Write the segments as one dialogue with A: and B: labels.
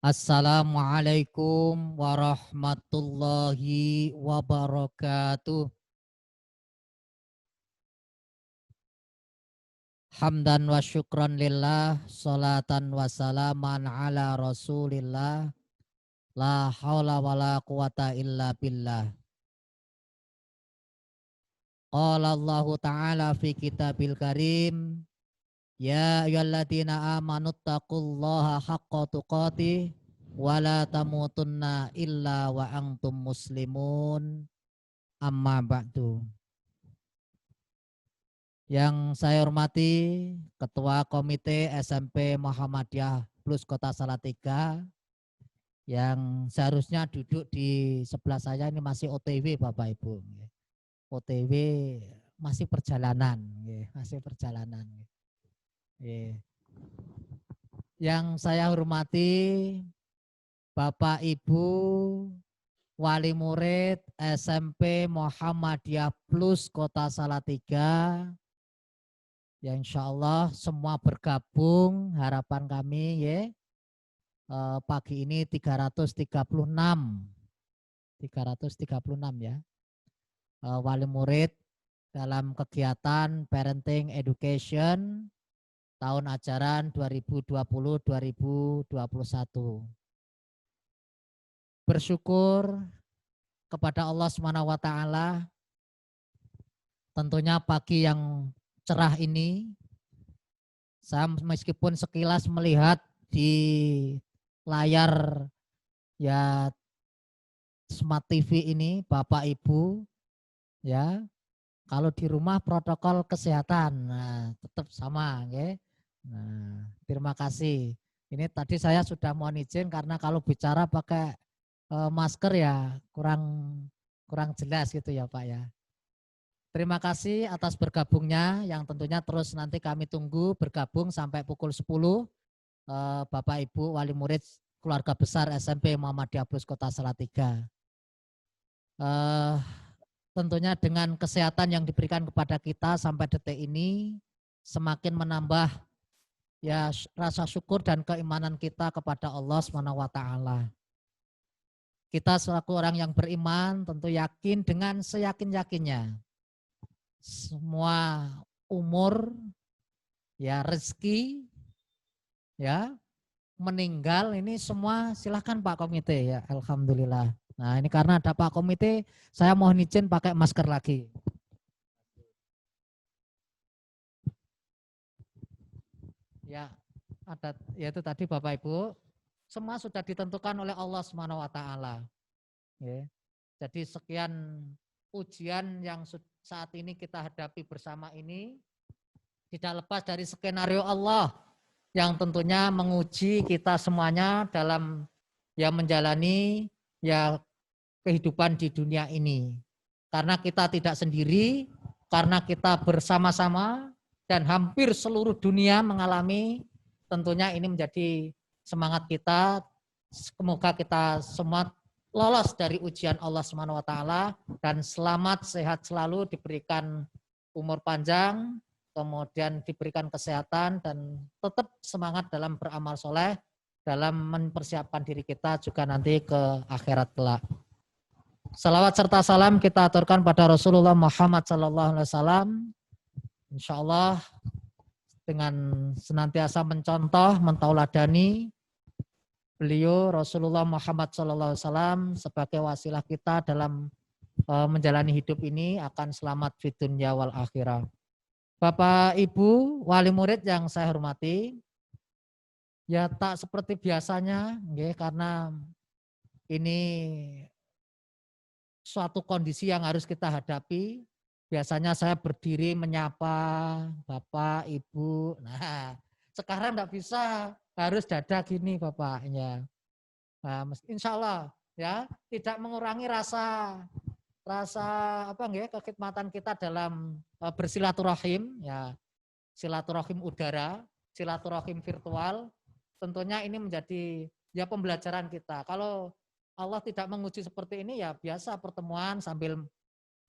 A: Assalamualaikum warahmatullahi wabarakatuh. Hamdan wa syukran lillah, salatan wa salaman ala rasulillah, la haula wa la quwata illa billah. Qala Allah ta'ala fi kitabil karim, ya ayyuhalladzina amanu taqullaha haqqa tuqatih wa la tamutunna illa wa antum muslimun. Amma ba'du. Yang saya hormati Ketua Komite SMP Muhammadiyah Plus Kota Salatiga yang seharusnya duduk di sebelah saya ini masih OTW Bapak Ibu. OTW masih perjalanan, masih perjalanan. Yang saya hormati Bapak Ibu Wali Murid SMP Muhammadiyah Plus Kota Salatiga. Ya insya Allah semua bergabung, harapan kami ya pagi ini 336 ya wali murid dalam kegiatan Parenting Education tahun ajaran 2020-2021. Bersyukur kepada Allah SWT tentunya pagi yang cerah ini, saya meskipun sekilas melihat di layar ya Smart TV ini Bapak Ibu ya, kalau di rumah protokol kesehatan tetap sama ya. Nah, terima kasih. Ini tadi saya sudah mohon izin karena kalau bicara pakai masker ya kurang jelas gitu ya Pak ya. Terima kasih atas bergabungnya yang tentunya terus nanti kami tunggu bergabung sampai pukul 10 Bapak Ibu Wali Murid Keluarga Besar SMP Muhammadiyah Plus Kota Salatiga. Tentunya dengan kesehatan yang diberikan kepada kita sampai detik ini semakin menambah ya rasa syukur dan keimanan kita kepada Allah SWT. Kita selaku orang yang beriman tentu yakin dengan seyakin-yakinnya semua umur ya rezeki ya meninggal ini semua silahkan Pak Komite ya, alhamdulillah. Nah ini karena ada Pak Komite saya mohon izin pakai masker lagi. Ya ada yaitu tadi Bapak Ibu semua sudah ditentukan oleh Allah SWT ya. Jadi sekian ujian yang saat ini kita hadapi bersama ini tidak lepas dari skenario Allah yang tentunya menguji kita semuanya dalam ya menjalani ya kehidupan di dunia ini. Karena kita tidak sendiri, karena kita bersama-sama dan hampir seluruh dunia mengalami, tentunya ini menjadi semangat kita. Semoga kita semua lolos dari ujian Allah SWT dan selamat sehat selalu, diberikan umur panjang, kemudian diberikan kesehatan dan tetap semangat dalam beramal soleh, dalam mempersiapkan diri kita juga nanti ke akhirat kelak. Salawat serta salam kita aturkan pada Rasulullah Muhammad SAW. Insya Allah dengan senantiasa mencontoh, mentauladani beliau Rasulullah Muhammad SAW sebagai wasilah kita dalam menjalani hidup ini akan selamat di dunia wal akhirah. Bapak Ibu wali murid yang saya hormati, ya tak seperti biasanya, ya, karena ini suatu kondisi yang harus kita hadapi. Biasanya saya berdiri menyapa Bapak, Ibu. Nah, sekarang enggak bisa, harus dada gini Bapaknya. Nah, insya Allah ya tidak mengurangi rasa apa nggih kekhidmatan kita dalam bersilaturahim ya, silaturahim udara, silaturahim virtual. Tentunya ini menjadi ya pembelajaran kita. Kalau Allah tidak menguji seperti ini ya biasa pertemuan sambil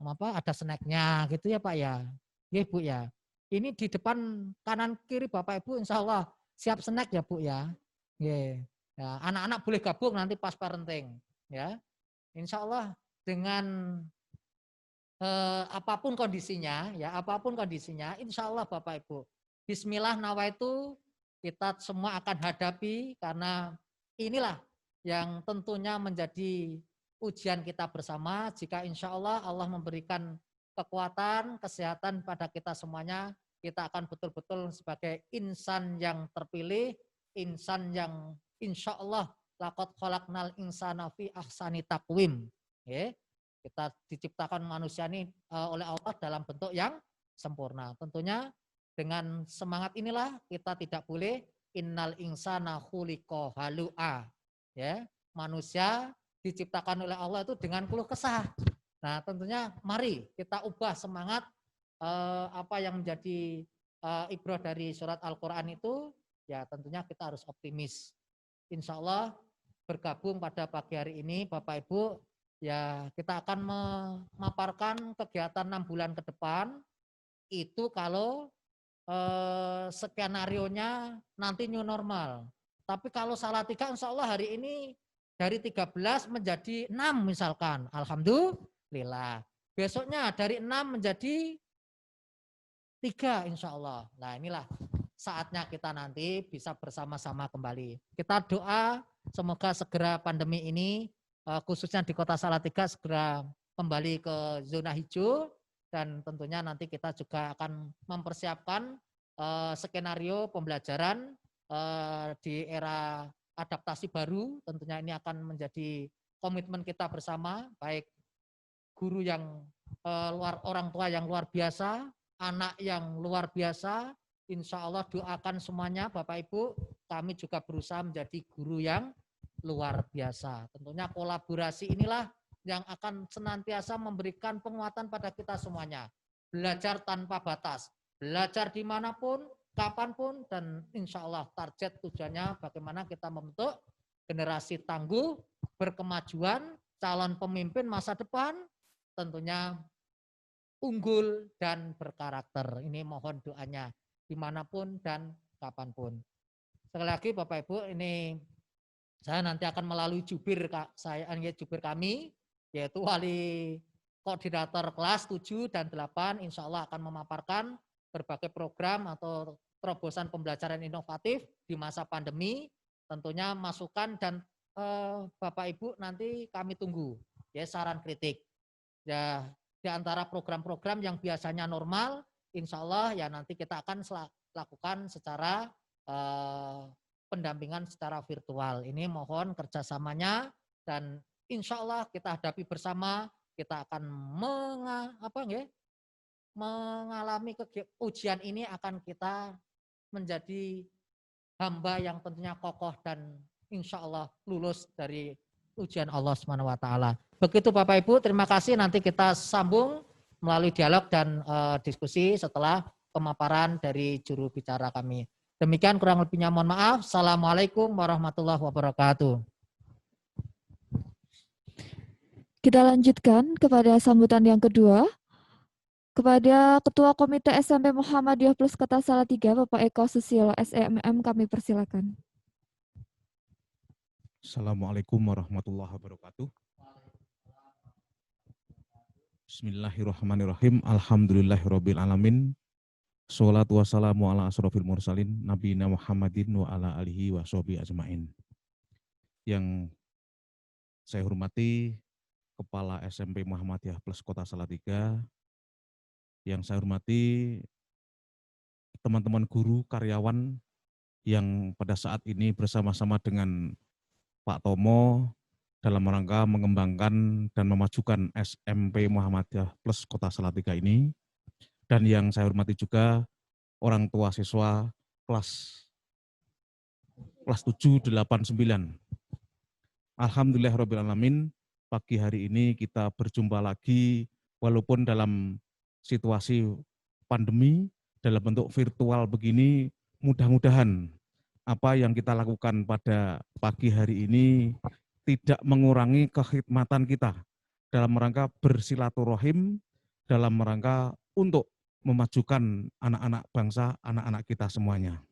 A: apa ada snacknya gitu ya Pak ya. Ya Bu ya. Ini di depan kanan kiri Bapak Ibu insya Allah siap snack ya Bu ya. Ya. Ya, anak-anak boleh gabung nanti pas parenting. Ya, insya Allah dengan apapun kondisinya, ya apapun kondisinya, insya Allah Bapak Ibu. Bismillah nawaitu kita semua akan hadapi karena inilah yang tentunya menjadi ujian kita bersama. Jika insya Allah Allah memberikan kekuatan, kesehatan pada kita semuanya, kita akan betul-betul sebagai insan yang terpilih, insan yang insya Allah laqad khalaqnal insana fi ahsani taqwim. Kita diciptakan manusia ini oleh Allah dalam bentuk yang sempurna. Tentunya dengan semangat inilah kita tidak boleh innal insana khuliqa halu'a. Ya, manusia diciptakan oleh Allah itu dengan keluh kesah. Nah, tentunya mari kita ubah semangat apa yang menjadi ibrah dari surat Al-Qur'an itu, ya tentunya kita harus optimis. Insya Allah bergabung pada pagi hari ini Bapak Ibu, ya kita akan memaparkan kegiatan 6 bulan ke depan itu kalau skenario-nya nanti new normal. Tapi kalau Salatiga insya Allah hari ini dari 13 menjadi 6 misalkan. Alhamdulillah. Besoknya dari 6 menjadi 3 insya Allah. Nah inilah saatnya kita nanti bisa bersama-sama kembali. Kita doa semoga segera pandemi ini khususnya di Kota Salatiga segera kembali ke zona hijau dan tentunya nanti kita juga akan mempersiapkan skenario pembelajaran di era adaptasi baru. Tentunya ini akan menjadi komitmen kita bersama, baik guru yang orang tua yang luar biasa, anak yang luar biasa. Insya Allah doakan semuanya Bapak Ibu, kami juga berusaha menjadi guru yang luar biasa. Tentunya kolaborasi inilah yang akan senantiasa memberikan penguatan pada kita semuanya. Belajar tanpa batas, belajar dimanapun, kapanpun, dan insya Allah target tujuannya bagaimana kita membentuk generasi tangguh, berkemajuan, calon pemimpin masa depan, tentunya unggul dan berkarakter. Ini mohon doanya dimanapun dan kapanpun. Sekali lagi Bapak Ibu, ini saya nanti akan melalui jubir kami, yaitu wali koordinator kelas 7 dan 8, insya Allah akan memaparkan berbagai program atau terobosan pembelajaran inovatif di masa pandemi. Tentunya masukan dan Bapak Ibu nanti kami tunggu ya saran kritik. Ya di antara program-program yang biasanya normal, insya Allah ya nanti kita akan lakukan secara pendampingan secara virtual. Ini mohon kerjasamanya dan insya Allah kita hadapi bersama. Kita akan mengalami ujian ini akan kita menjadi hamba yang tentunya kokoh dan insya Allah lulus dari ujian Allah SWT. Begitu Bapak Ibu, terima kasih. Nanti kita sambung melalui dialog dan diskusi setelah pemaparan dari juru bicara kami. Demikian kurang lebihnya mohon maaf. Assalamualaikum warahmatullahi wabarakatuh.
B: Kita lanjutkan kepada sambutan yang kedua. Kepada Ketua Komite SMP Muhammadiyah Plus Kota Salatiga, Bapak Eko Susilo, SEMM, kami persilakan.
C: Assalamualaikum warahmatullahi wabarakatuh. Bismillahirrahmanirrahim. Alhamdulillahirabbil alamin. Sholatu wassalamu ala asrofil mursalin nabiyina Muhammadin wa ala alihi wa sahbihi ajmain. Yang saya hormati Kepala SMP Muhammadiyah Plus Kota Salatiga, yang saya hormati teman-teman guru, karyawan yang pada saat ini bersama-sama dengan Pak Tomo dalam rangka mengembangkan dan memajukan SMP Muhammadiyah Plus Kota Salatiga ini. Dan yang saya hormati juga orang tua siswa kelas 7, 8, 9. Alhamdulillahirabbil alamin, pagi hari ini kita berjumpa lagi walaupun dalam situasi pandemi dalam bentuk virtual begini. Mudah-mudahan apa yang kita lakukan pada pagi hari ini tidak mengurangi kekhidmatan kita dalam rangka bersilaturahim, dalam rangka untuk memajukan anak-anak bangsa, anak-anak kita semuanya.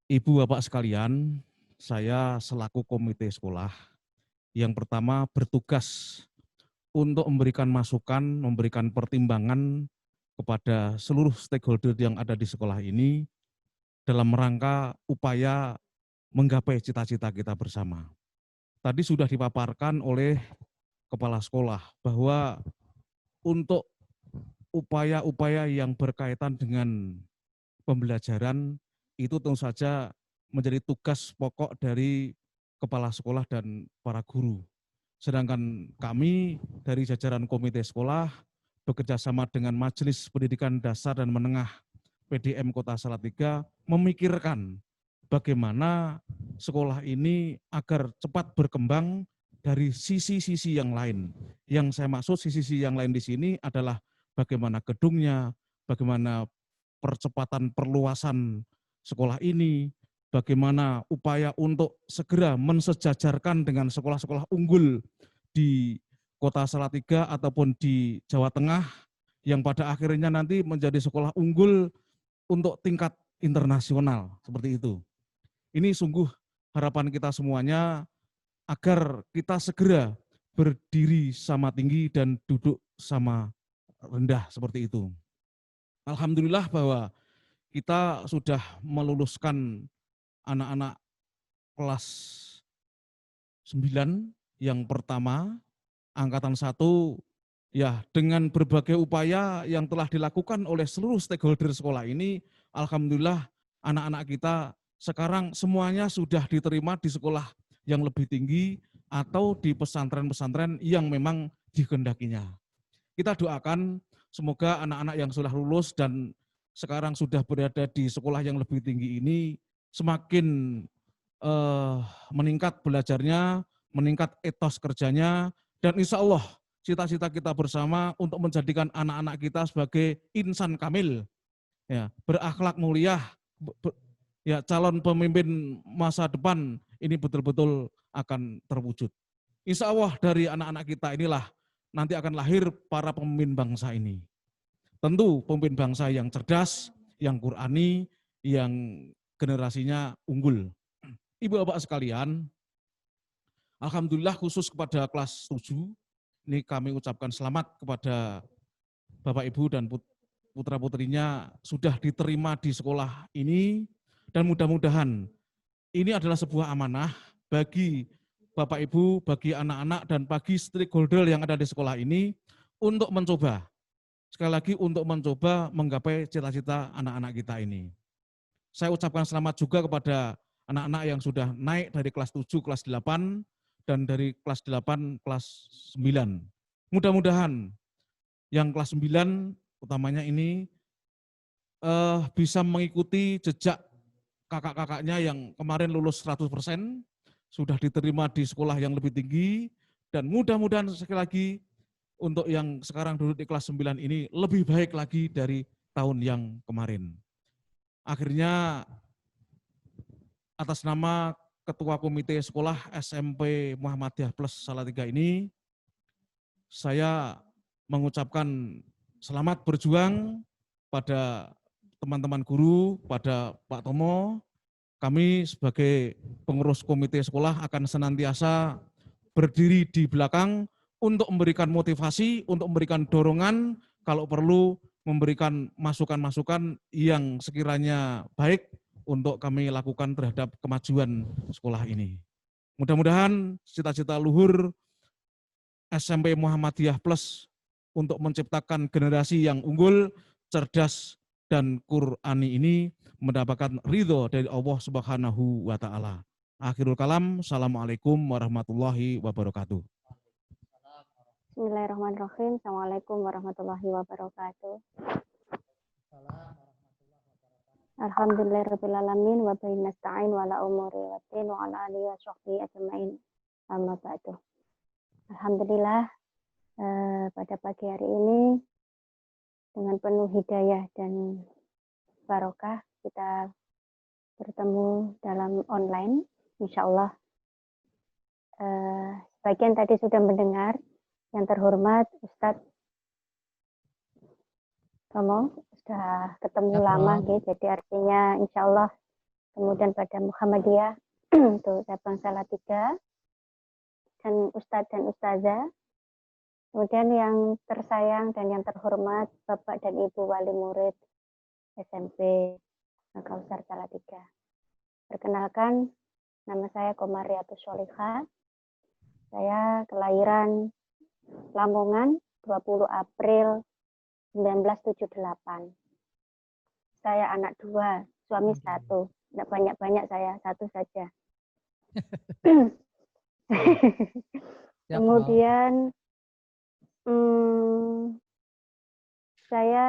C: Ibu bapak sekalian, saya selaku komite sekolah yang pertama bertugas untuk memberikan masukan, memberikan pertimbangan kepada seluruh stakeholder yang ada di sekolah ini dalam rangka upaya menggapai cita-cita kita bersama. Tadi sudah dipaparkan oleh kepala sekolah bahwa untuk upaya-upaya yang berkaitan dengan pembelajaran itu tentu saja menjadi tugas pokok dari kepala sekolah dan para guru. Sedangkan kami dari jajaran komite sekolah bekerja sama dengan Majelis Pendidikan Dasar dan Menengah PDM Kota Salatiga memikirkan bagaimana sekolah ini agar cepat berkembang dari sisi-sisi yang lain. Yang saya maksud sisi-sisi yang lain di sini adalah bagaimana gedungnya, bagaimana percepatan perluasan sekolah ini, bagaimana upaya untuk segera mensejajarkan dengan sekolah-sekolah unggul di Kota Salatiga ataupun di Jawa Tengah yang pada akhirnya nanti menjadi sekolah unggul untuk tingkat internasional seperti itu. Ini sungguh harapan kita semuanya agar kita segera berdiri sama tinggi dan duduk sama rendah seperti itu. Alhamdulillah bahwa kita sudah meluluskan anak-anak kelas 9 yang pertama, angkatan 1, ya dengan berbagai upaya yang telah dilakukan oleh seluruh stakeholder sekolah ini, alhamdulillah anak-anak kita sekarang semuanya sudah diterima di sekolah yang lebih tinggi atau di pesantren-pesantren yang memang dikehendakinya. Kita doakan semoga anak-anak yang sudah lulus dan sekarang sudah berada di sekolah yang lebih tinggi ini semakin meningkat belajarnya, meningkat etos kerjanya, dan insya Allah cita-cita kita bersama untuk menjadikan anak-anak kita sebagai insan kamil, ya, berakhlak mulia, ya, calon pemimpin masa depan ini betul-betul akan terwujud. Insya Allah dari anak-anak kita inilah nanti akan lahir para pemimpin bangsa ini. Tentu pemimpin bangsa yang cerdas, yang Qurani, yang generasinya unggul. Ibu bapak sekalian, alhamdulillah khusus kepada kelas 7, ini kami ucapkan selamat kepada Bapak Ibu dan putra-putrinya sudah diterima di sekolah ini, dan mudah-mudahan ini adalah sebuah amanah bagi Bapak Ibu, bagi anak-anak dan bagi stakeholder yang ada di sekolah ini untuk mencoba, sekali lagi untuk mencoba menggapai cita-cita anak-anak kita ini. Saya ucapkan selamat juga kepada anak-anak yang sudah naik dari kelas 7, kelas 8, dan dari kelas 8, kelas 9. Mudah-mudahan yang kelas 9 utamanya ini bisa mengikuti jejak kakak-kakaknya yang kemarin lulus 100%, sudah diterima di sekolah yang lebih tinggi, dan mudah-mudahan sekali lagi untuk yang sekarang duduk di kelas 9 ini lebih baik lagi dari tahun yang kemarin. Akhirnya atas nama Ketua Komite Sekolah SMP Muhammadiyah Plus Salatiga ini, saya mengucapkan selamat berjuang pada teman-teman guru, pada Pak Tomo. Kami sebagai pengurus komite sekolah akan senantiasa berdiri di belakang untuk memberikan motivasi, untuk memberikan dorongan, kalau perlu memberikan masukan-masukan yang sekiranya baik untuk kami lakukan terhadap kemajuan sekolah ini. Mudah-mudahan cita-cita luhur SMP Muhammadiyah Plus untuk menciptakan generasi yang unggul, cerdas, dan Qur'ani ini mendapatkan ridho dari Allah Subhanahu wa Ta'ala. Akhirul kalam, assalamualaikum warahmatullahi wabarakatuh.
D: Bismillahirrahmanirrahim. Assalamualaikum warahmatullahi wabarakatuh. Alhamdulillahirrabbilalamin wa bihi nasta'in wa ala umuri waddin wa ala alihi wa sahbihi ajma'in. Amma ba'du. Alhamdulillah pada pagi hari ini dengan penuh hidayah dan barokah kita bertemu dalam online. Insyaallah sebagian tadi sudah mendengar. Yang terhormat Ustadz Tomo sudah ketemu lama, gitu. Jadi artinya insya Allah kemudian pada Muhammadiyah untuk cabang Salatiga dan Ustadz dan Ustazah. Kemudian yang tersayang dan yang terhormat Bapak dan Ibu wali murid SMP Kausar Salatiga. Perkenalkan, nama saya Komariatus Sholihah. Saya kelahiran Lamongan 20 April 1978. Saya anak 2, suami 1. Tidak banyak-banyak saya, 1 saja. Kemudian saya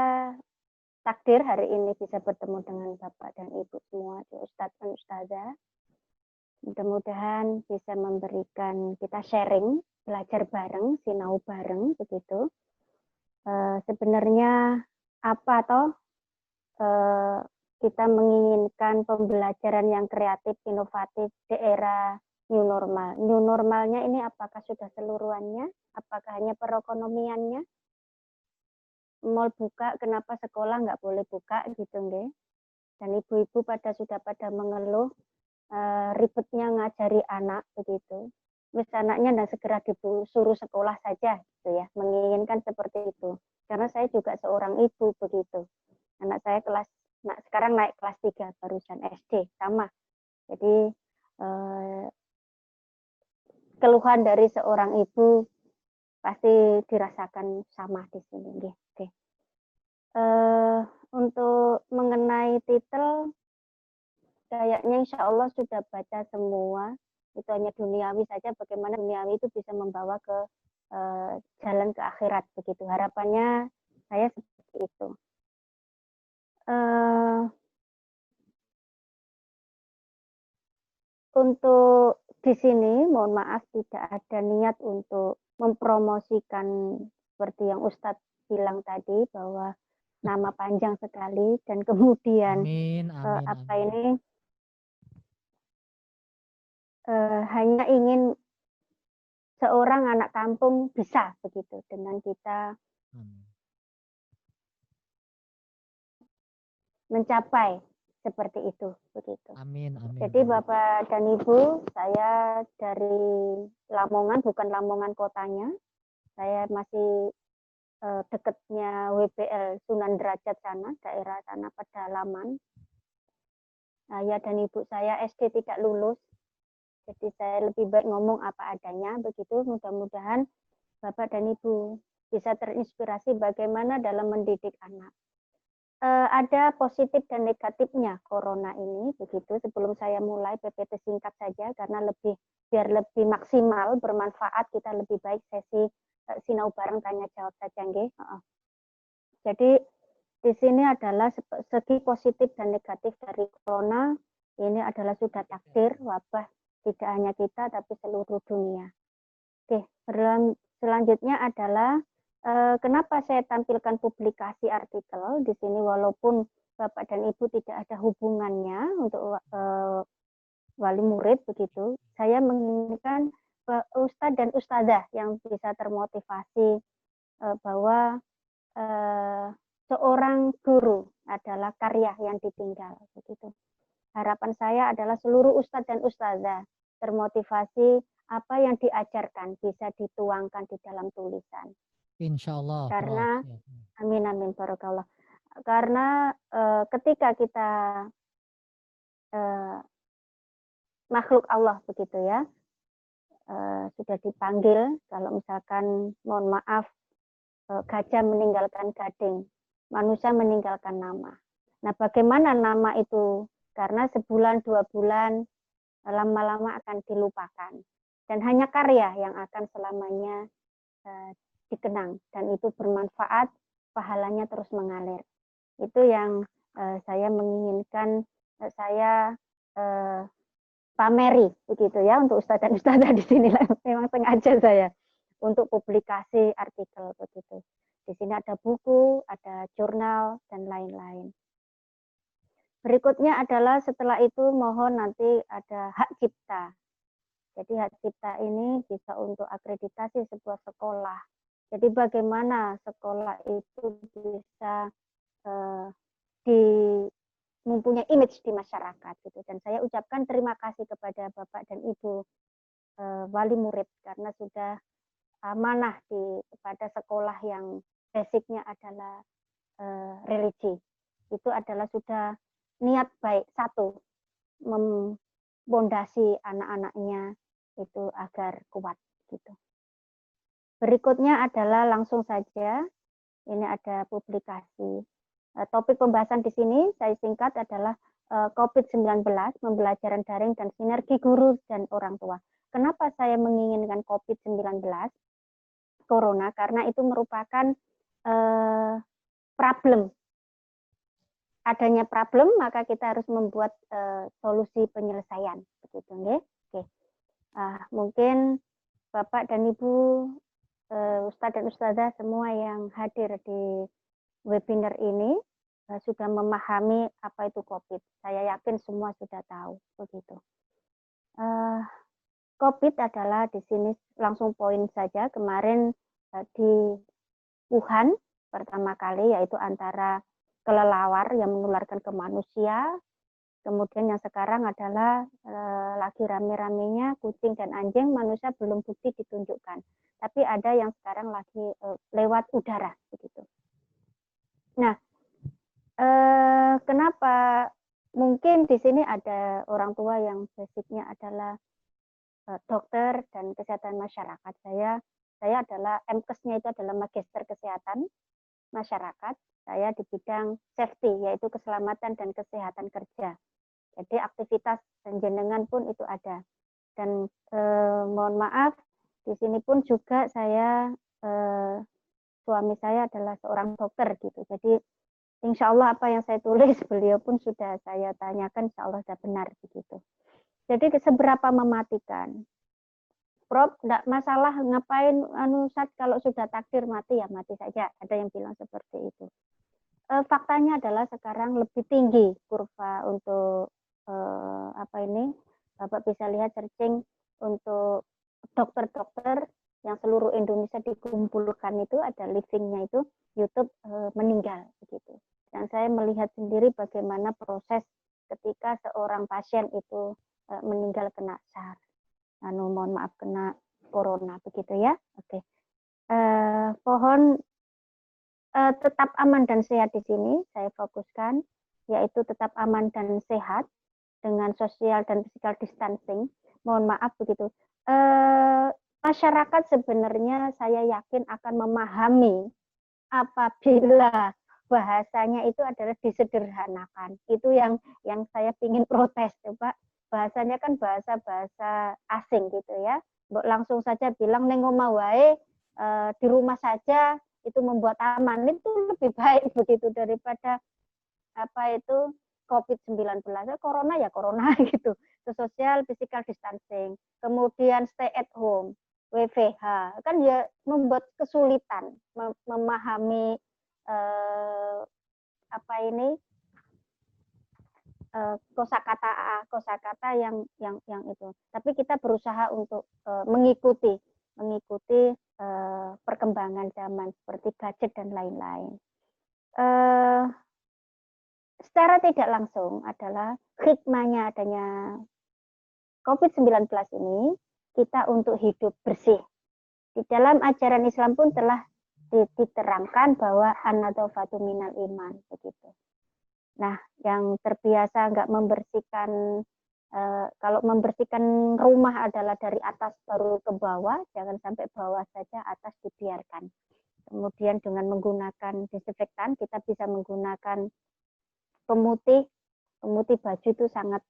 D: takdir hari ini bisa bertemu dengan Bapak dan Ibu semua, Ustadz dan Ustazah. Mudah-mudahan bisa memberikan kita sharing, belajar bareng, sinau bareng, begitu. Sebenarnya apa toh kita menginginkan pembelajaran yang kreatif, inovatif di era new normal. New normalnya ini apakah sudah seluruhannya? Apakah hanya perekonomiannya? Mall buka, kenapa sekolah nggak boleh buka gitu nggih? Dan ibu-ibu sudah pada mengeluh ribetnya ngajari anak begitu. Wis anaknya dan segera disuruh sekolah saja gitu ya, menginginkan seperti itu. Karena saya juga seorang ibu begitu. Anak saya sekarang naik kelas 3 barusan SD, sama. Jadi keluhan dari seorang ibu pasti dirasakan sama di sini. Oke. Untuk mengenai titel, kayaknya insya Allah sudah baca semua. Itu hanya duniawi saja, bagaimana duniawi itu bisa membawa ke jalan ke akhirat begitu. Harapannya saya seperti itu. Untuk di sini, mohon maaf tidak ada niat untuk mempromosikan seperti yang Ustadz bilang tadi bahwa nama panjang sekali dan kemudian ini hanya ingin seorang anak kampung bisa begitu dengan kita mencapai seperti itu begitu.
A: Amin.
D: Jadi Bapak dan Ibu, saya dari Lamongan, bukan Lamongan kotanya. Saya masih dekatnya WBL Sunan Derajat sana, daerah sana pedalaman. Ayah dan ibu saya SD tidak lulus. Jadi saya lebih baik ngomong apa adanya begitu. Mudah-mudahan Bapak dan Ibu bisa terinspirasi bagaimana dalam mendidik anak. Ada positif dan negatifnya corona ini begitu. Sebelum saya mulai PPT singkat saja karena biar lebih maksimal bermanfaat, kita lebih baik sesi sinau bareng tanya jawab saja nggih. Jadi di sini adalah segi positif dan negatif dari corona. Ini adalah sudah takdir wabah tidak hanya kita tapi seluruh dunia. Oke, selanjutnya adalah kenapa saya tampilkan publikasi artikel di sini walaupun Bapak dan Ibu tidak ada hubungannya untuk wali murid begitu. Saya menginginkan Ustadz dan Ustazah yang bisa termotivasi bahwa seorang guru adalah karya yang ditinggal begitu. Harapan saya adalah seluruh Ustadz dan Ustazah termotivasi apa yang diajarkan bisa dituangkan di dalam tulisan.
A: Insya Allah.
D: Karena amin barakallah. Karena ketika kita makhluk Allah begitu ya, sudah dipanggil, kalau misalkan mohon maaf gajah meninggalkan gading, manusia meninggalkan nama. Nah, bagaimana nama itu? Karena sebulan 2 bulan lama-lama akan dilupakan dan hanya karya yang akan selamanya dikenang dan itu bermanfaat, pahalanya terus mengalir. Itu yang saya menginginkan saya pameri begitu ya untuk Ustadz dan Ustazah di sini. Memang sengaja saya untuk publikasi artikel begitu. Di sini ada buku, ada jurnal dan lain-lain. Berikutnya adalah setelah itu mohon nanti ada hak cipta. Jadi hak cipta ini bisa untuk akreditasi sebuah sekolah. Jadi bagaimana sekolah itu bisa mempunyai image di masyarakat gitu. Dan saya ucapkan terima kasih kepada Bapak dan Ibu wali murid karena sudah amanah pada sekolah yang basicnya adalah religi. Itu adalah sudah niat baik satu, membondasi anak-anaknya itu agar kuat gitu. Berikutnya adalah langsung saja, ini ada publikasi. Topik pembahasan di sini saya singkat adalah COVID-19, pembelajaran daring dan sinergi guru dan orang tua. Kenapa saya menginginkan COVID-19, Corona? Karena itu merupakan problem. Adanya problem, maka kita harus membuat solusi penyelesaian. Begitu, nggih? Oke. Mungkin Bapak dan Ibu, Ustadz dan Ustadzah semua yang hadir di webinar ini sudah memahami apa itu COVID. Saya yakin semua sudah tahu. Begitu. COVID adalah di sini langsung poin saja. Kemarin di Wuhan pertama kali, yaitu antara kelelawar yang menularkan ke manusia. Kemudian yang sekarang adalah lagi rame-ramenya kucing dan anjing, manusia belum bukti ditunjukkan. Tapi ada yang sekarang lagi lewat udara begitu. Nah, kenapa mungkin di sini ada orang tua yang basicnya adalah dokter dan kesehatan masyarakat. Saya adalah MKes-nya itu adalah Magister Kesehatan Masyarakat. Saya di bidang safety, yaitu keselamatan dan kesehatan kerja. Jadi aktivitas dan jenengan pun itu ada. Dan mohon maaf, di sini pun juga saya, suami saya adalah seorang dokter gitu. Jadi insya Allah apa yang saya tulis, beliau pun sudah saya tanyakan, insya Allah sudah benar begitu. Jadi seberapa mematikan. Prof, enggak masalah ngapain Ustaz kalau sudah takdir mati ya mati saja. Ada yang bilang seperti itu. Faktanya adalah sekarang lebih tinggi kurva untuk Bapak bisa lihat searching untuk dokter-dokter yang seluruh Indonesia dikumpulkan itu ada livingnya itu YouTube meninggal begitu. Dan saya melihat sendiri bagaimana proses ketika seorang pasien itu meninggal kena SARS. Mohon maaf kena corona begitu ya. Oke. Pohon tetap aman dan sehat di sini saya fokuskan, yaitu tetap aman dan sehat dengan social dan physical distancing. Mohon maaf begitu. Masyarakat sebenarnya saya yakin akan memahami apabila bahasanya itu adalah disederhanakan. Itu yang saya ingin protes, Pak. Bahasanya kan bahasa asing gitu ya. Langsung saja bilang neng omah wae, di rumah saja itu membuat aman. Itu lebih baik begitu daripada COVID-19. Corona ya corona gitu. Social physical distancing. Kemudian stay at home, WFH. Kan ya membuat kesulitan memahami kosakata yang itu. Tapi kita berusaha untuk mengikuti perkembangan zaman seperti gadget dan lain-lain. Secara tidak langsung adalah hikmahnya adanya COVID-19 ini kita untuk hidup bersih. Di dalam ajaran Islam pun telah diterangkan bahwa an-nadzafatu minal iman begitu. Nah, yang terbiasa nggak membersihkan, kalau membersihkan rumah adalah dari atas baru ke bawah, jangan sampai bawah saja, atas dibiarkan. Kemudian dengan menggunakan disinfektan, kita bisa menggunakan pemutih baju itu sangat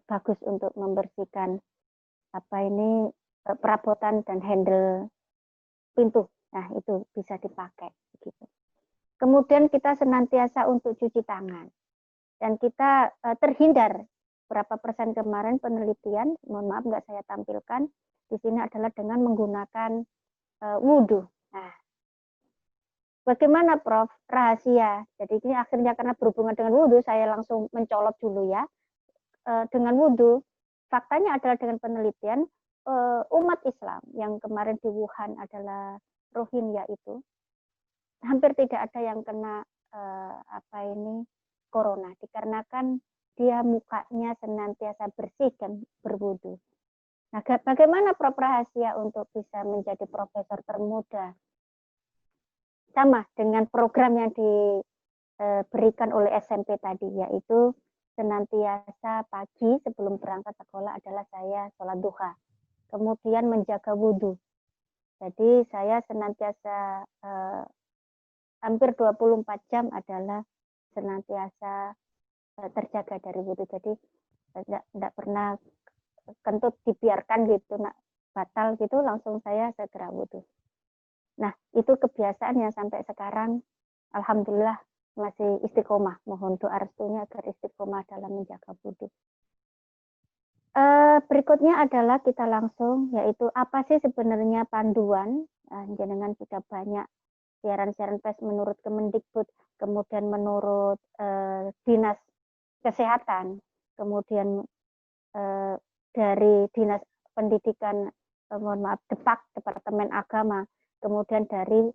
D: bagus untuk membersihkan perabotan dan handle pintu. Nah, itu bisa dipakai begitu. Kemudian kita senantiasa untuk cuci tangan. Dan kita terhindar berapa persen kemarin penelitian, mohon maaf nggak saya tampilkan, di sini adalah dengan menggunakan wudhu. Nah, bagaimana Prof? Rahasia. Jadi ini akhirnya karena berhubungan dengan wudhu, saya langsung mencolot dulu ya. Dengan wudhu, faktanya adalah dengan penelitian, umat Islam yang kemarin di Wuhan adalah Rohingya itu, hampir tidak ada yang kena corona dikarenakan dia mukanya senantiasa bersih dan berwudu. Nah, bagaimana Prof Rahasia untuk bisa menjadi profesor termuda? Sama dengan program yang diberikan oleh SMP tadi, yaitu senantiasa pagi sebelum berangkat sekolah adalah saya sholat duha. Kemudian menjaga wudhu. Jadi saya senantiasa hampir 24 jam adalah senantiasa terjaga dari wudhu. Jadi tidak pernah kentut dibiarkan gitu, batal gitu, langsung saya segera wudhu. Nah, itu kebiasaan yang sampai sekarang, alhamdulillah masih istiqomah. Mohon doa restunya agar istiqomah dalam menjaga wudhu. Berikutnya adalah kita langsung, yaitu apa sih sebenarnya panduan? Jenengan sudah banyak siaran-siaran pers menurut Kemendikbud, kemudian menurut Dinas Kesehatan, kemudian dari Dinas Pendidikan, Departemen Agama, kemudian dari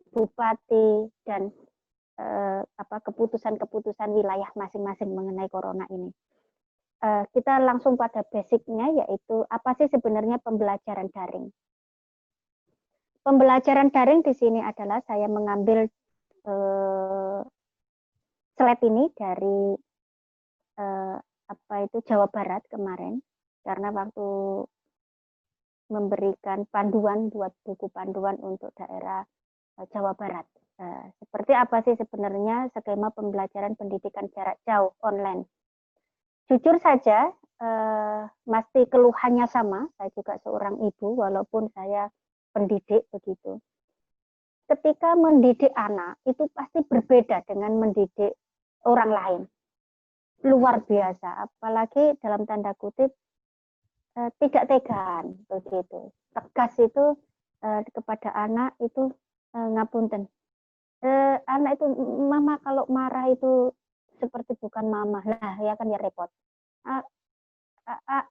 D: Bupati dan keputusan-keputusan wilayah masing-masing mengenai corona ini. Kita langsung pada basicnya, yaitu apa sih sebenarnya pembelajaran daring. Pembelajaran daring di sini adalah saya mengambil slide ini dari Jawa Barat kemarin, karena waktu memberikan panduan, buat buku panduan untuk daerah Jawa Barat. Seperti apa sih sebenarnya skema pembelajaran pendidikan jarak jauh online. Jujur saja, mesti keluhannya sama. Saya juga seorang ibu, walaupun saya pendidik begitu. Ketika mendidik anak, itu pasti berbeda dengan mendidik orang lain. Luar biasa, apalagi dalam tanda kutip, tidak tegaan begitu. Tegas itu kepada anak itu ngapunten. Anak itu, mama kalau marah itu seperti bukan mama. Lah, ya kan ya repot.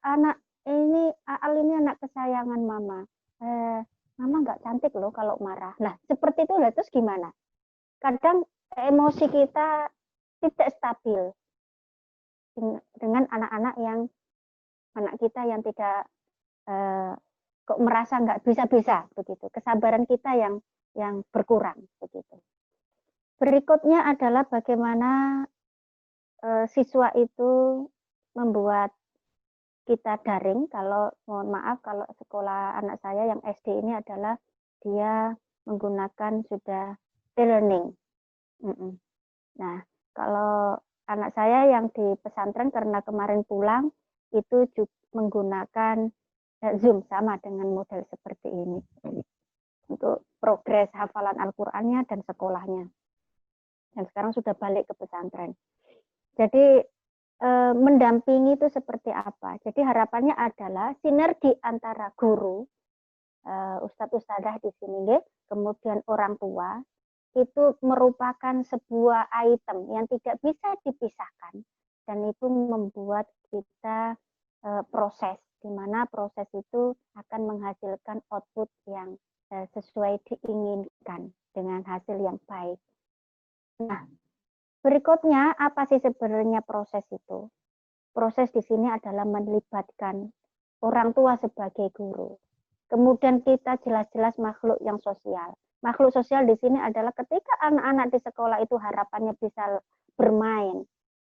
D: Anak ini, Al ini anak kesayangan mama. Mama nggak cantik loh kalau marah. Nah, seperti itu lah, terus gimana? Kadang emosi kita tidak stabil dengan anak-anak anak kita yang tidak kok merasa nggak bisa-bisa begitu. Kesabaran kita yang berkurang begitu. Berikutnya adalah bagaimana siswa itu membuat kita daring. Kalau mohon maaf, kalau sekolah anak saya yang SD ini adalah dia menggunakan sudah e-learning. Nah, kalau anak saya yang di pesantren karena kemarin pulang itu juga menggunakan Zoom, sama dengan model seperti ini untuk progres hafalan Al-Qur'annya dan sekolahnya. Dan sekarang sudah balik ke pesantren. Jadi mendampingi itu seperti apa? Jadi harapannya adalah sinergi antara guru, ustadz-ustadzah di sini, kemudian orang tua, itu merupakan sebuah item yang tidak bisa dipisahkan, dan itu membuat kita proses, di mana proses itu akan menghasilkan output yang sesuai diinginkan dengan hasil yang baik. Nah, berikutnya, apa sih sebenarnya proses itu? Proses di sini adalah melibatkan orang tua sebagai guru. Kemudian kita jelas-jelas makhluk yang sosial. Makhluk sosial di sini adalah ketika anak-anak di sekolah itu harapannya bisa bermain,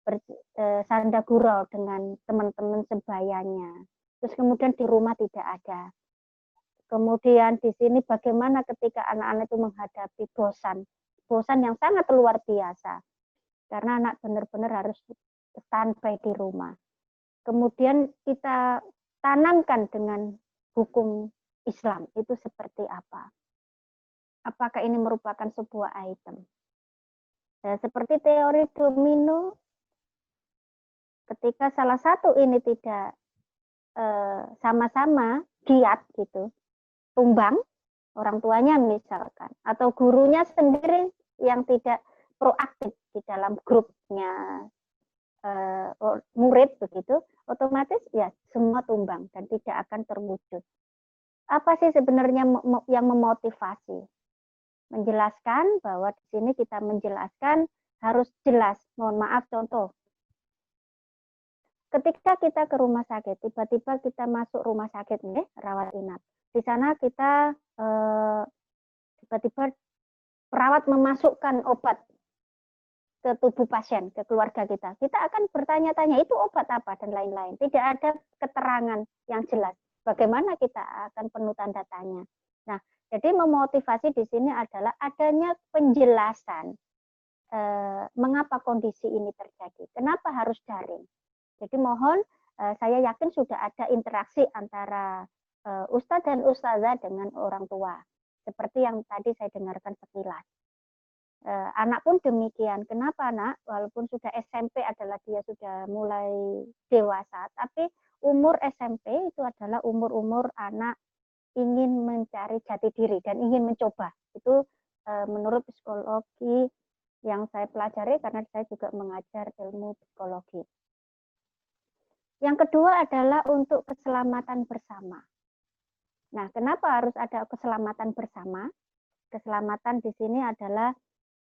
D: bersanda gurau dengan teman-teman sebayanya. Terus kemudian di rumah tidak ada. Kemudian di sini bagaimana ketika anak-anak itu menghadapi bosan yang sangat luar biasa. Karena anak benar-benar harus standby di rumah. Kemudian kita tanamkan dengan hukum Islam itu seperti apa? Apakah ini merupakan sebuah item? Seperti teori domino, ketika salah satu ini tidak sama-sama giat gitu, tumbang, orang tuanya misalkan, atau gurunya sendiri yang tidak proaktif di dalam grupnya murid begitu, otomatis ya semua tumbang dan tidak akan terwujud. Apa sih sebenarnya yang memotivasi? Menjelaskan bahwa di sini kita menjelaskan harus jelas. Mohon maaf, contoh. Ketika kita ke rumah sakit, tiba-tiba kita masuk rumah sakit nih, rawat inap. Di sana kita tiba-tiba perawat memasukkan obat ke tubuh pasien, ke keluarga kita. Kita akan bertanya-tanya, itu obat apa dan lain-lain. Tidak ada keterangan yang jelas. Bagaimana kita akan penuh tanda tanya. Nah, jadi memotivasi di sini adalah adanya penjelasan mengapa kondisi ini terjadi. Kenapa harus daring? Jadi mohon, saya yakin sudah ada interaksi antara ustadz dan ustazah dengan orang tua. Seperti yang tadi saya dengarkan sekilas. Anak pun demikian. Kenapa nak? Walaupun sudah SMP adalah dia sudah mulai dewasa, tapi umur SMP itu adalah umur-umur anak ingin mencari jati diri dan ingin mencoba. Itu menurut psikologi yang saya pelajari karena saya juga mengajar ilmu psikologi. Yang kedua adalah untuk keselamatan bersama. Nah, kenapa harus ada keselamatan bersama? Keselamatan di sini adalah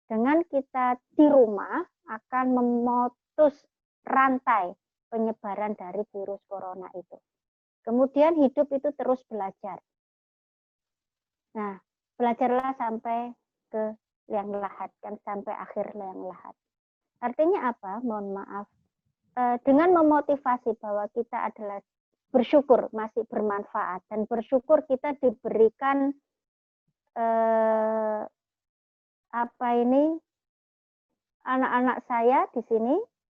D: dengan kita di rumah akan memutus rantai penyebaran dari virus corona itu. Kemudian hidup itu terus belajar. Nah, belajarlah sampai ke liang lahat, kan sampai akhir liang lahat. Artinya apa? Mohon maaf. Dengan memotivasi bahwa kita adalah bersyukur masih bermanfaat dan bersyukur kita diberikan anak-anak saya di sini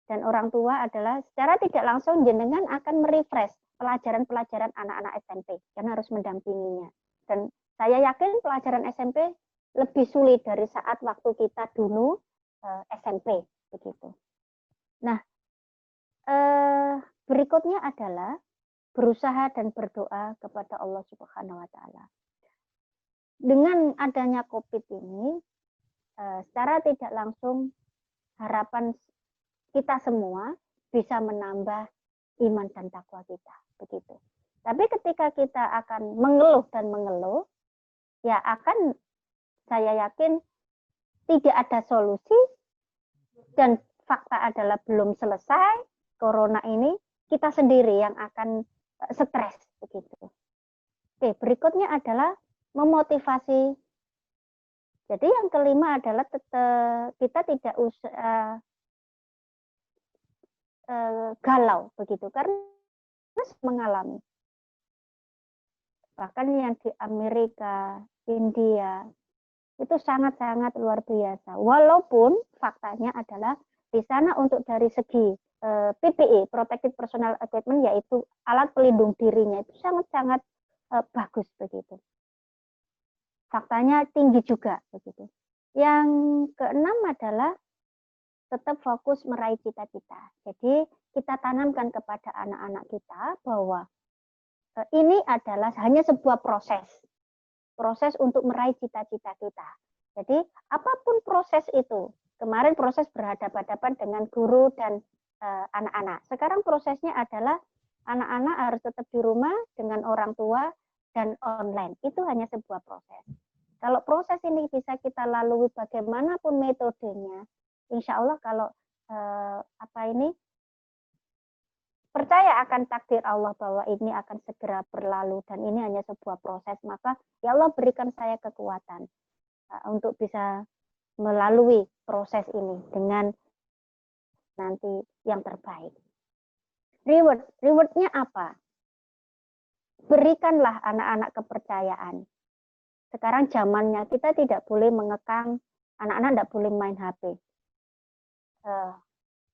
D: dan orang tua adalah secara tidak langsung jenengan akan merefresh pelajaran-pelajaran anak-anak SMP karena harus mendampinginya. Dan saya yakin pelajaran SMP lebih sulit dari saat waktu kita dulu SMP begitu. Nah, berikutnya adalah berusaha dan berdoa kepada Allah Subhanahu wa taala. Dengan adanya Covid ini secara tidak langsung harapan kita semua bisa menambah iman dan takwa kita begitu. Tapi ketika kita akan mengeluh dan mengeluh, ya akan saya yakin tidak ada solusi dan fakta adalah belum selesai corona ini, kita sendiri yang akan stres begitu. Oke, berikutnya adalah memotivasi. Jadi yang kelima adalah kita tidak usah galau begitu karena mengalami. Bahkan yang di Amerika, India itu sangat-sangat luar biasa. Walaupun faktanya adalah di sana untuk dari segi PPE, Protected Personal Equipment, yaitu alat pelindung dirinya itu sangat-sangat bagus begitu. Faktanya tinggi juga begitu. Yang keenam adalah tetap fokus meraih cita-cita. Jadi kita tanamkan kepada anak-anak kita bahwa ini adalah hanya sebuah proses untuk meraih cita-cita kita. Jadi apapun proses itu, kemarin proses berhadapan-hadapan dengan guru dan anak-anak. Sekarang prosesnya adalah anak-anak harus tetap di rumah dengan orang tua dan online. Itu hanya sebuah proses. Kalau proses ini bisa kita lalui bagaimanapun metodenya, insya Allah kalau percaya akan takdir Allah bahwa ini akan segera berlalu dan ini hanya sebuah proses, maka ya Allah berikan saya kekuatan untuk bisa melalui proses ini dengan nanti yang terbaik. Rewardnya apa? Berikanlah anak-anak kepercayaan. Sekarang zamannya kita tidak boleh mengekang, anak-anak tidak boleh main HP.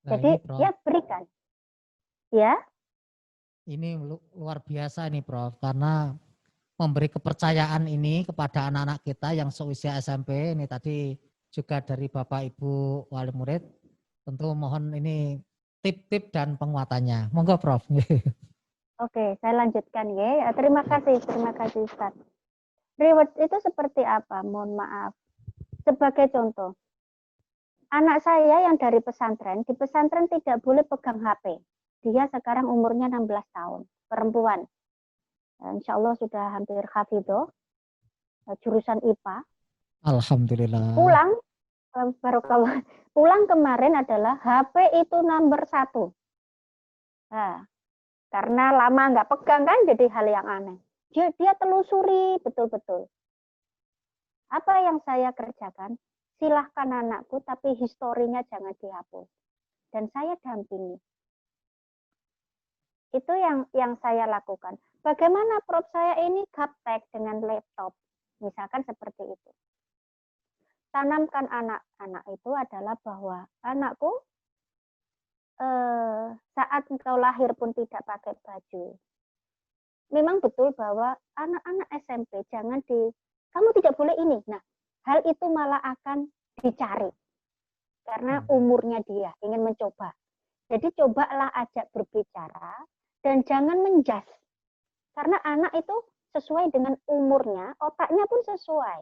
D: Jadi ya berikan. Ya.
A: Ini luar biasa nih Prof, karena memberi kepercayaan ini kepada anak-anak kita yang seusia SMP, ini tadi juga dari Bapak Ibu wali murid, tentu mohon ini tip-tip dan penguatannya. Monggo Prof.
D: Oke, saya lanjutkan ya. Terima kasih Ustaz. Reward itu seperti apa? Mohon maaf. Sebagai contoh, anak saya yang dari pesantren, di pesantren tidak boleh pegang HP. Dia sekarang umurnya 16 tahun, perempuan. Insya Allah sudah hampir hafidhoh, jurusan IPA.
A: Alhamdulillah.
D: Pulang Barokallah. Pulang kemarin adalah HP itu nomor 1. Nah, karena lama nggak pegang kan jadi hal yang aneh. Dia telusuri betul-betul. Apa yang saya kerjakan? Silahkan anakku, tapi historinya jangan dihapus. Dan saya dampingi. Itu yang saya lakukan. Bagaimana Prof saya ini gaptek dengan laptop? Misalkan seperti itu. Tanamkan anak-anak itu adalah bahwa anakku saat engkau lahir pun tidak pakai baju. Memang betul bahwa anak-anak SMP kamu tidak boleh ini. Nah, hal itu malah akan dicari karena umurnya dia ingin mencoba. Jadi cobalah ajak berbicara dan jangan menjas. Karena anak itu sesuai dengan umurnya, otaknya pun sesuai.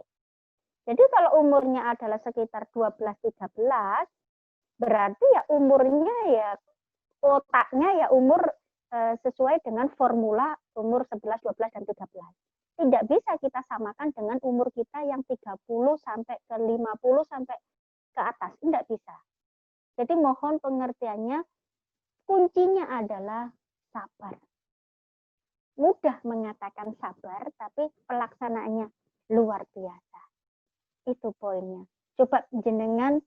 D: Jadi kalau umurnya adalah sekitar 12-13, berarti ya umurnya ya otaknya ya umur sesuai dengan formula umur 11, 12, dan 13. Tidak bisa kita samakan dengan umur kita yang 30 sampai ke 50 sampai ke atas. Tidak bisa. Jadi mohon pengertiannya, kuncinya adalah sabar. Mudah mengatakan sabar, tapi pelaksanaannya luar biasa. Itu poinnya. Coba jenengan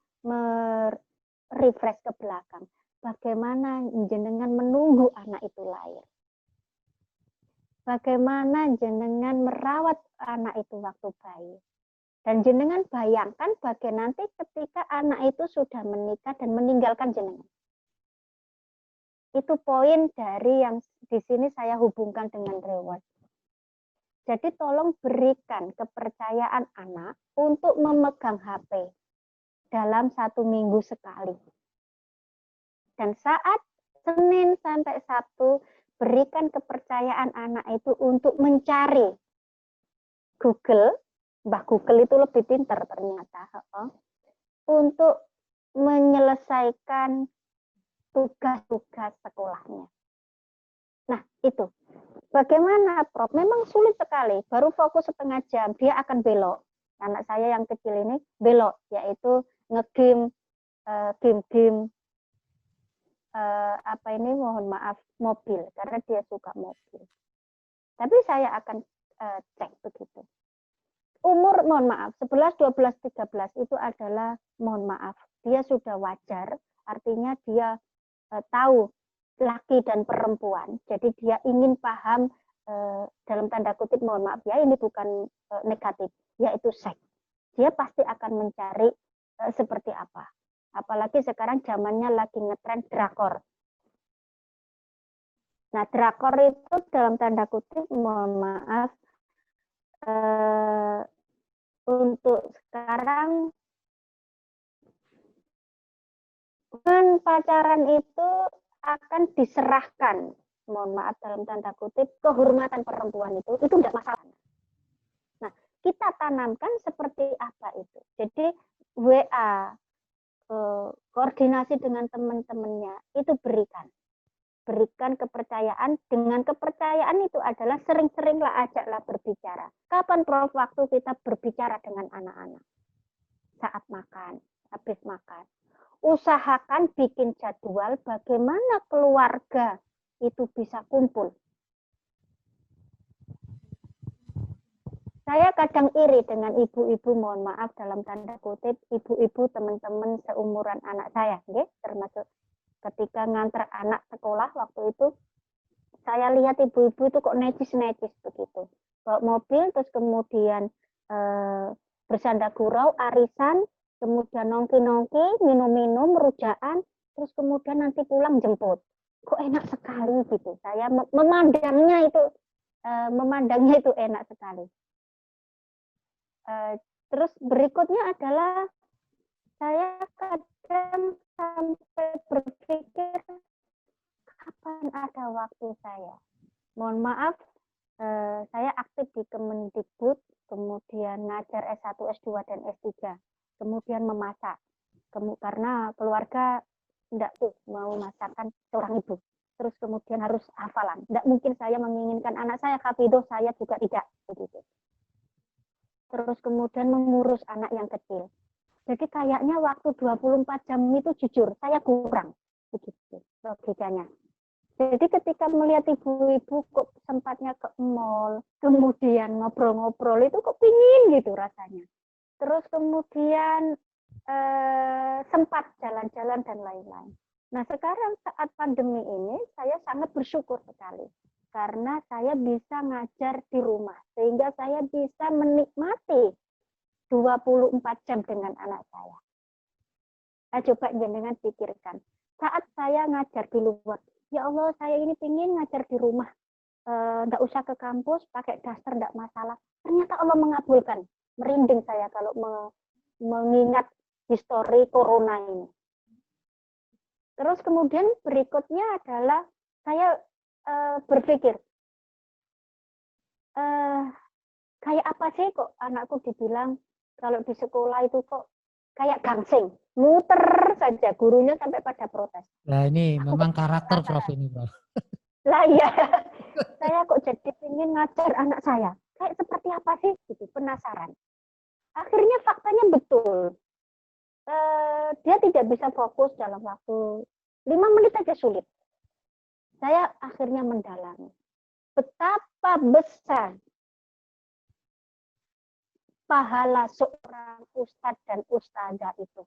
D: refresh ke belakang. Bagaimana jenengan menunggu anak itu lahir? Bagaimana jenengan merawat anak itu waktu bayi? Dan jenengan bayangkan bagaimana nanti ketika anak itu sudah menikah dan meninggalkan jenengan. Itu poin dari yang di sini saya hubungkan dengan reward. Jadi tolong berikan kepercayaan anak untuk memegang HP dalam 1 minggu sekali. Dan saat Senin sampai Sabtu, berikan kepercayaan anak itu untuk mencari Google, Mbah Google itu lebih pintar ternyata, untuk menyelesaikan tugas-tugas sekolahnya. Nah, itu. Bagaimana, Prof? Memang sulit sekali. Baru fokus setengah jam, dia akan belok. Anak saya yang kecil ini belok, yaitu ngegame, game-game, mohon maaf, mobil. Karena dia suka mobil. Tapi saya akan cek begitu. Umur, mohon maaf, 11, 12, 13 itu adalah, mohon maaf, dia sudah wajar. Artinya dia tahu laki dan perempuan, jadi dia ingin paham dalam tanda kutip, mohon maaf ya, ini bukan negatif, yaitu seks. Dia pasti akan mencari seperti apa. Apalagi sekarang zamannya lagi ngetren drakor. Nah, drakor itu dalam tanda kutip, mohon maaf, untuk sekarang dengan pacaran itu akan diserahkan, mohon maaf dalam tanda kutip, kehormatan perempuan itu tidak masalah. Nah, kita tanamkan seperti apa itu. Jadi WA, koordinasi dengan teman-temannya itu berikan kepercayaan. Dengan kepercayaan itu adalah sering-seringlah ajaklah berbicara. Kapan Prof waktu kita berbicara dengan anak-anak? Saat makan, habis makan. Usahakan bikin jadwal bagaimana keluarga itu bisa kumpul. Saya kadang iri dengan ibu-ibu, mohon maaf dalam tanda kutip, ibu-ibu teman-teman seumuran anak saya, termasuk ketika nganter anak sekolah waktu itu, saya lihat ibu-ibu itu kok necis-necis begitu. Bawa mobil, terus kemudian bersanda gurau, arisan, kemudian nongki-nongki, minum-minum, rujakan, terus kemudian nanti pulang jemput. Kok enak sekali gitu. Saya memandangnya itu enak sekali. Terus berikutnya adalah saya kadang sampai berpikir kapan ada waktu saya. Mohon maaf, saya aktif di Kemendikbud, kemudian ngajar S1, S2, dan S3. Kemudian memasak, karena keluarga tidak mau masakan seorang ibu. Terus kemudian harus hafalan. Tidak mungkin saya menginginkan anak saya hafidhoh, saya juga tidak begitu. Terus kemudian mengurus anak yang kecil. Jadi kayaknya waktu 24 jam itu jujur, saya kurang. Begitu logikanya. Jadi ketika melihat ibu-ibu kok sempatnya ke mall, kemudian ngobrol-ngobrol, itu kok pingin gitu rasanya. Terus kemudian sempat jalan-jalan dan lain-lain. Nah sekarang saat pandemi ini, saya sangat bersyukur sekali. Karena saya bisa ngajar di rumah, sehingga saya bisa menikmati 24 jam dengan anak saya. Nah, coba jenengan pikirkan, saat saya ngajar di luar, ya Allah saya ini ingin ngajar di rumah, nggak usah ke kampus, pakai daster nggak masalah. Ternyata Allah mengabulkan, merinding saya kalau mengingat histori corona ini. Terus kemudian berikutnya adalah saya berpikir, kayak apa sih kok anakku dibilang kalau di sekolah itu kok kayak gangsing, muter saja, gurunya sampai pada protes.
A: Nah ini
D: Aku
A: memang
D: kok
A: karakter
D: penasaran.
A: Prof ini Prof.
D: Lah iya, saya kok jadi ingin ngajar anak saya. Kayak seperti apa sih? Gitu, penasaran. Akhirnya faktanya betul. Dia tidak bisa fokus dalam waktu 5 menit aja sulit. Saya akhirnya mendalami betapa besar pahala seorang ustadz dan ustadzah itu.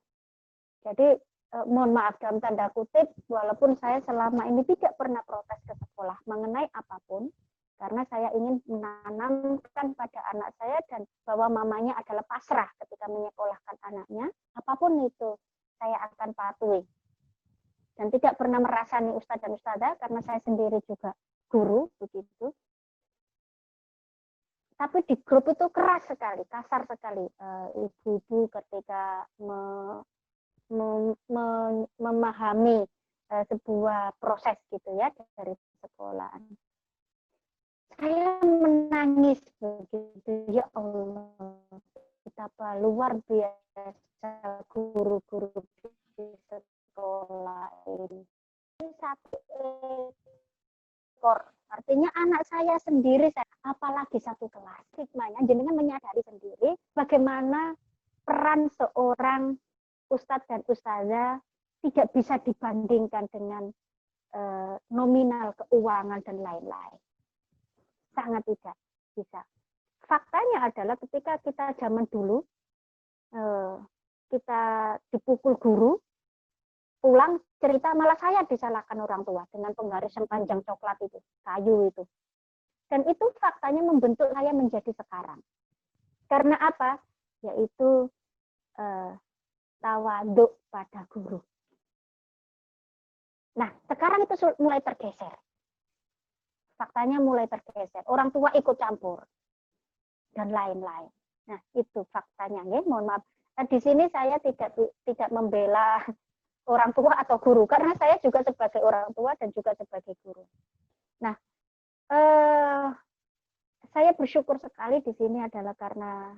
D: Jadi mohon maaf dalam tanda kutip, walaupun saya selama ini tidak pernah protes ke sekolah mengenai apapun, karena saya ingin menanamkan pada anak saya dan bahwa mamanya adalah pasrah ketika menyekolahkan anaknya, apapun itu saya akan patuhi. Dan tidak pernah merasani ustadz dan ustadzah karena saya sendiri juga guru begitu. Tapi di grup itu keras sekali, kasar sekali ibu-ibu ketika memahami sebuah proses gitu ya dari sekolahan. Saya menangis begitu, ya Allah, betapa luar biasa guru-guru di sekolah ini. Satu ekor, artinya anak saya sendiri, apalagi satu kelas. Hikmahnya jenengan menyadari sendiri bagaimana peran seorang ustadz dan ustazah tidak bisa dibandingkan dengan nominal keuangan dan lain-lain. Sangat tidak bisa. Faktanya adalah ketika kita zaman dulu kita dipukul guru, pulang cerita malah saya disalahkan orang tua dengan penggarisan panjang coklat itu, kayu itu. Dan itu faktanya membentuk saya menjadi sekarang. Karena apa? Yaitu tawaduk pada guru. Nah, sekarang itu mulai tergeser. Faktanya mulai tergeser. Orang tua ikut campur dan lain-lain. Nah, itu faktanya. Ya, mohon maaf. Nah, di sini saya tidak membela orang tua atau guru karena saya juga sebagai orang tua dan juga sebagai guru. Nah, saya bersyukur sekali di sini adalah karena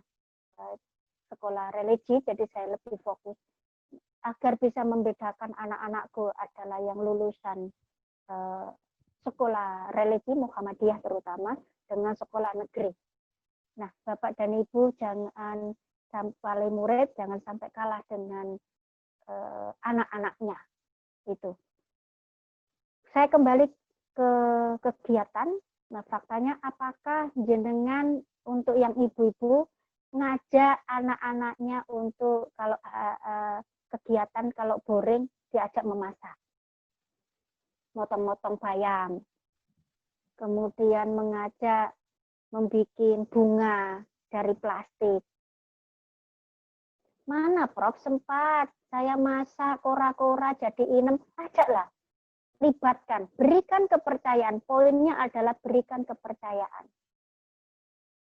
D: sekolah religi, jadi saya lebih fokus agar bisa membedakan anak-anakku adalah yang lulusan sekolah religi Muhammadiyah terutama dengan sekolah negeri. Nah, Bapak dan Ibu jangan sampai murid jangan sampai kalah dengan anak-anaknya itu. Saya kembali ke kegiatan. Nah, faktanya apakah jenengan untuk yang ibu-ibu ngajak anak-anaknya untuk kalau kegiatan kalau boring diajak memasak, motong-motong bayam, kemudian mengajak membuat bunga dari plastik. Mana Prof sempat, saya masak kora-kora jadi inem, ajaklah, libatkan, berikan kepercayaan. Poinnya adalah berikan kepercayaan.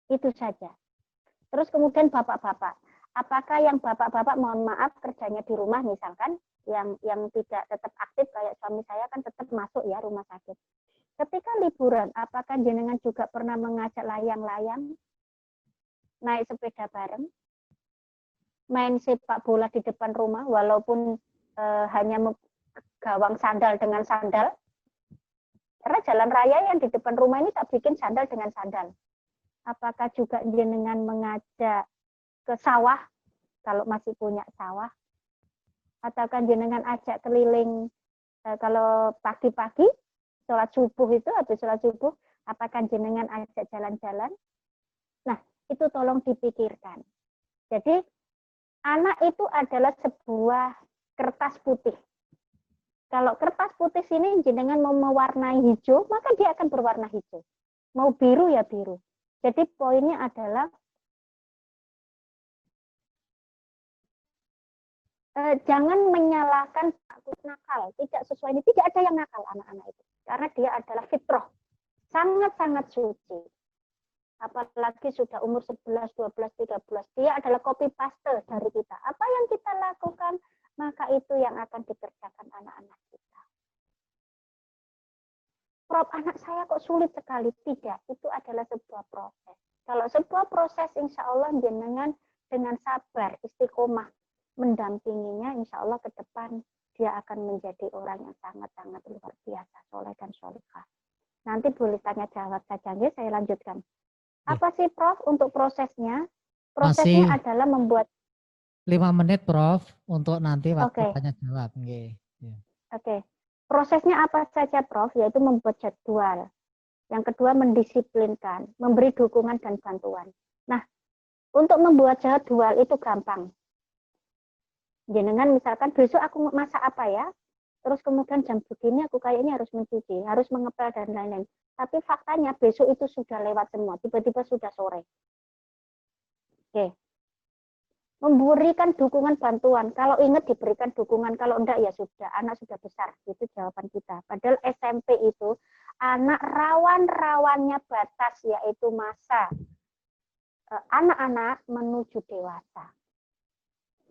D: Itu saja. Terus kemudian bapak-bapak, apakah yang bapak-bapak mohon maaf kerjanya di rumah misalkan, yang tidak tetap aktif kayak suami saya kan tetap masuk ya rumah sakit. Ketika liburan, apakah jenengan juga pernah mengajak layang-layang, naik sepeda bareng, main sepak bola di depan rumah walaupun hanya gawang sandal dengan sandal? Karena jalan raya yang di depan rumah ini tak bikin sandal dengan sandal. Apakah juga jenengan mengajak ke sawah kalau masih punya sawah, atau kan jenengan ajak keliling kalau pagi-pagi sholat subuh itu, habis sholat subuh, apakah jenengan ajak jalan-jalan? Nah, itu tolong dipikirkan. Jadi, anak itu adalah sebuah kertas putih. Kalau kertas putih sini jenengan mau mewarnai hijau, maka dia akan berwarna hijau. Mau biru ya biru. Jadi poinnya adalah jangan menyalahkan takut nakal, tidak sesuai ini. Tidak ada yang nakal anak-anak itu. Karena dia adalah fitrah. Sangat-sangat suci. Apalagi sudah umur 11, 12, 13. Dia adalah copy paste dari kita. Apa yang kita lakukan, maka itu yang akan dikerjakan anak-anak kita. Prof, anak saya kok sulit sekali. Tidak, itu adalah sebuah proses. Kalau sebuah proses, insya Allah jenengan dengan sabar, istiqomah, mendampinginya, insya Allah ke depan dia akan menjadi orang yang sangat-sangat luar biasa, soleh dan solehah. Nanti boleh tanya jawab saja, saya lanjutkan. Apa sih Prof untuk prosesnya? Prosesnya
A: Masih
D: adalah membuat
A: 5 menit Prof untuk nanti waktu
D: Oke.
A: tanya jawab.
D: Oke. Prosesnya apa saja Prof? Yaitu membuat jadwal. Yang kedua mendisiplinkan, memberi dukungan dan bantuan. Nah, untuk membuat jadwal itu gampang. Jenengan misalkan besok aku masak apa ya, terus kemudian jam begini aku kayaknya harus mencuci, harus mengepel dan lain-lain. Tapi faktanya besok itu sudah lewat semua, tiba-tiba sudah sore. Oke. Memberikan dukungan bantuan, kalau ingat diberikan dukungan, kalau enggak ya sudah, anak sudah besar, itu jawaban kita. Padahal SMP itu anak rawan-rawannya batas, yaitu masa anak-anak menuju dewasa.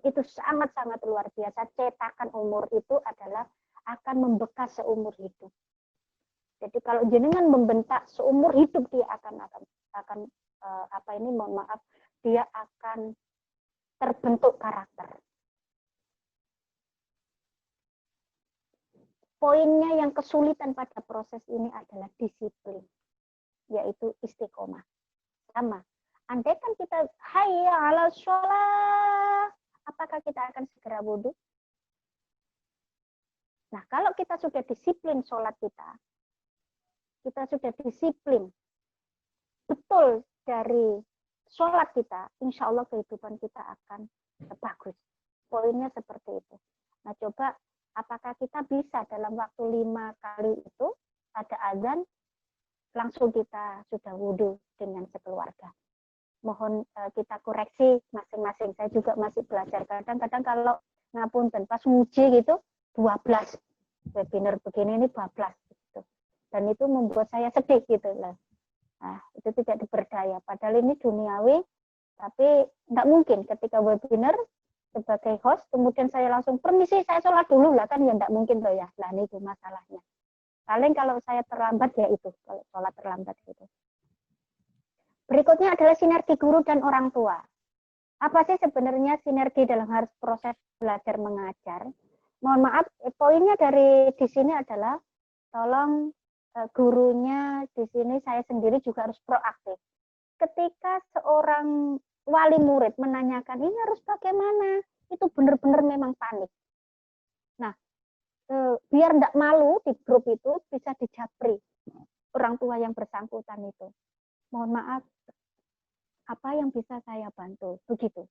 D: Itu sangat-sangat luar biasa. Cetakan umur itu adalah akan membekas seumur hidup. Jadi kalau jenengan membentak seumur hidup dia akan dia akan terbentuk karakter. Poinnya yang kesulitan pada proses ini adalah disiplin, yaitu istiqomah. Sama. Andaikan kita hayya 'alas shalah, apakah kita akan segera wudhu? Nah, kalau kita sudah disiplin sholat kita sudah disiplin betul dari sholat kita, insya Allah kehidupan kita akan bagus. Poinnya seperti itu. Nah, coba apakah kita bisa dalam waktu 5 kali itu ada azan, langsung kita sudah wudhu dengan sekeluarga. Mohon kita koreksi masing-masing. Saya juga masih belajar. Kadang-kadang kalau ngapunten pas nguji gitu 12 webinar begini ini 12 gitu. Dan itu membuat saya sedih gitu lah. Nah, itu tidak diberdaya. Padahal ini duniawi, tapi tidak mungkin ketika webinar sebagai host, kemudian saya langsung permisi saya sholat dulu lah, kan ya tidak mungkin tuh ya. Nah, ini itu masalahnya. Paling kalau saya terlambat ya itu, kalau sholat terlambat gitu. Berikutnya adalah sinergi guru dan orang tua. Apa sih sebenarnya sinergi dalam harus proses belajar mengajar? Mohon maaf, poinnya dari di sini adalah tolong gurunya di sini saya sendiri juga harus proaktif. Ketika seorang wali murid menanyakan ini harus bagaimana, itu benar-benar memang panik. Nah, biar tidak malu di grup itu bisa dijapri orang tua yang bersangkutan itu. Mohon maaf, apa yang bisa saya bantu? Begitu.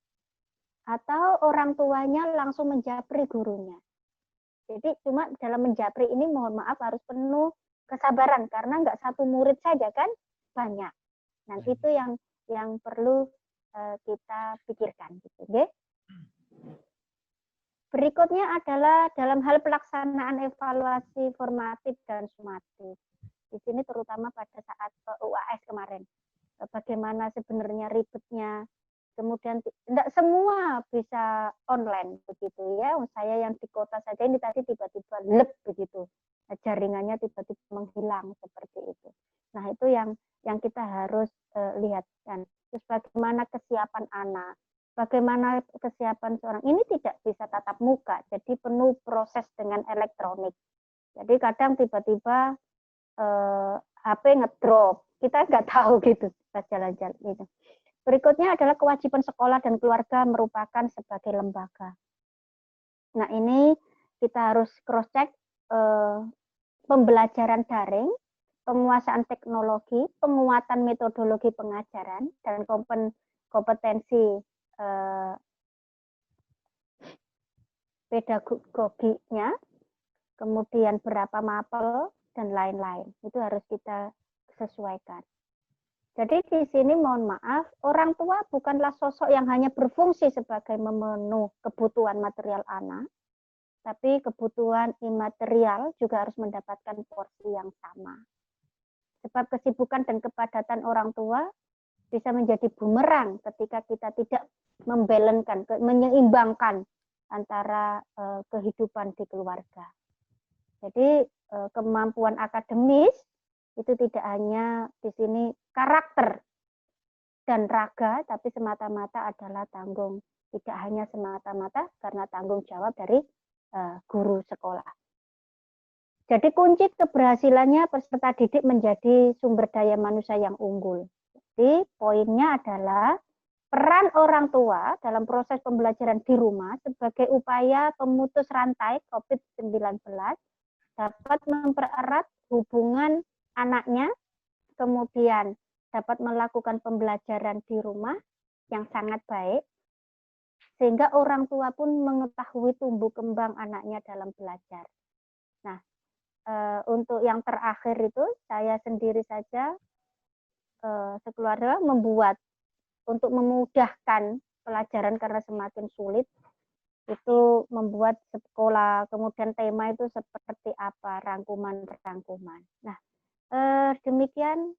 D: Atau orang tuanya langsung menjapri gurunya. Jadi cuma dalam menjapri ini mohon maaf harus penuh kesabaran karena nggak satu murid saja kan, banyak. Nah, itu yang perlu kita pikirkan gitu, okay? Berikutnya adalah dalam hal pelaksanaan evaluasi formatif dan sumatif. Di sini terutama pada saat UAS kemarin. Bagaimana sebenarnya ribetnya, kemudian tidak semua bisa online begitu ya. Saya yang di kota saja ini tadi tiba-tiba lep begitu, jaringannya tiba-tiba menghilang seperti itu. Nah, itu yang kita harus lihat kan. Terus bagaimana kesiapan anak, bagaimana kesiapan seorang ini tidak bisa tatap muka, jadi penuh proses dengan elektronik. Jadi kadang tiba-tiba HP ngedrop, kita nggak tahu gitu pas jalan-jalan itu. Berikutnya adalah kewajiban sekolah dan keluarga merupakan sebagai lembaga. Nah, ini kita harus cross-check pembelajaran daring, penguasaan teknologi, penguatan metodologi pengajaran, dan kompetensi pedagoginya, kemudian berapa mapel, dan lain-lain. Itu harus kita sesuaikan. Jadi di sini mohon maaf, orang tua bukanlah sosok yang hanya berfungsi sebagai memenuhi kebutuhan material anak, tapi kebutuhan imaterial juga harus mendapatkan porsi yang sama. Sebab kesibukan dan kepadatan orang tua bisa menjadi bumerang ketika kita tidak membalancekan, menyeimbangkan antara kehidupan di keluarga. Jadi kemampuan akademis itu tidak hanya di sini karakter dan raga, tapi semata-mata adalah tidak hanya semata-mata karena tanggung jawab dari guru sekolah. Jadi kunci keberhasilannya peserta didik menjadi sumber daya manusia yang unggul. Jadi poinnya adalah peran orang tua dalam proses pembelajaran di rumah sebagai upaya pemutus rantai COVID-19 dapat mempererat hubungan anaknya, kemudian dapat melakukan pembelajaran di rumah yang sangat baik, sehingga orang tua pun mengetahui tumbuh kembang anaknya dalam belajar. Nah, untuk yang terakhir itu, saya sendiri saja sekeluarga membuat untuk memudahkan pelajaran karena semakin sulit, itu membuat sekolah, kemudian tema itu seperti apa, rangkuman-rangkuman. Nah, demikian